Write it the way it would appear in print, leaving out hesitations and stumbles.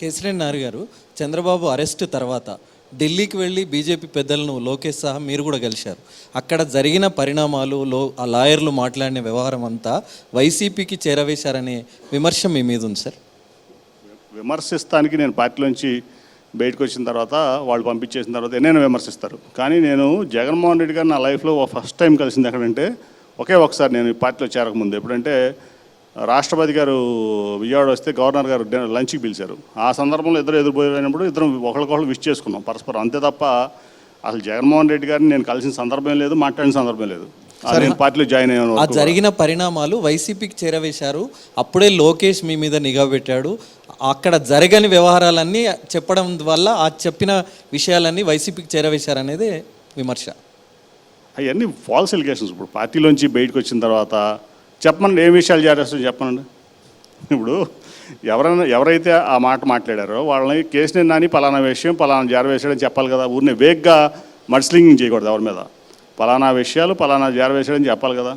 కేశినేని నాని గారు, చంద్రబాబు అరెస్ట్ తర్వాత ఢిల్లీకి వెళ్ళి బీజేపీ పెద్దలను లోకేష్ సహా మీరు కూడా కలిశారు. అక్కడ జరిగిన పరిణామాలు, ఆ లాయర్లు మాట్లాడిన వ్యవహారం అంతా వైసీపీకి చేరవేశారనే విమర్శ మీ మీద ఉంది సార్. విమర్శిస్తానికి నేను పార్టీలోంచి బయటకు వచ్చిన తర్వాత వాళ్ళు పంపించేసిన తర్వాత నేను విమర్శిస్తారు. కానీ నేను జగన్మోహన్ రెడ్డి గారు నా లైఫ్లో ఫస్ట్ టైం కలిసింది ఎక్కడంటే ఒకే ఒకసారి నేను ఈ పార్టీలో చేరకముందు. ఎప్పుడంటే రాష్ట్రపతి గారు విజయవాడ వస్తే గవర్నర్ గారు లంచ్కి పిలిచారు. ఆ సందర్భంలో ఇద్దరు ఎదురుపోయినప్పుడు ఇద్దరం ఒకరికొకరు విష్ చేసుకున్నాం పరస్పరం. అంతే తప్ప అసలు జగన్మోహన్ రెడ్డి గారిని నేను కలిసిన సందర్భం లేదు, మాట్లాడిన సందర్భం లేదు. నేను పార్టీలో జాయిన్ అయ్యాను. ఆ జరిగిన పరిణామాలు వైసీపీకి చేరవేశారు. అప్పుడే లోకేష్ మీ మీద నిఘా పెట్టాడు. అక్కడ జరగని వ్యవహారాలన్నీ చెప్పడం వల్ల ఆ చెప్పిన విషయాలన్నీ వైసీపీకి చేరవేశారనేది విమర్శ. అవన్నీ ఫాల్స్ ఎలిగేషన్స్. ఇప్పుడు పార్టీలోంచి బయటకు వచ్చిన తర్వాత చెప్పమండి, ఏం విషయాలు చేరేస్తారో చెప్పనండి. ఇప్పుడు ఎవరైతే ఆ మాట మాట్లాడారో వాళ్ళని కేసునేని నాని పలానా విషయం పలానా జారవేసాడని చెప్పాలి కదా. ఊరినే వేగ్గా మడ్స్లింగింగ్ చేయకూడదు ఎవరి మీద. పలానా విషయాలు పలానా జారవేసాడని చెప్పాలి కదా.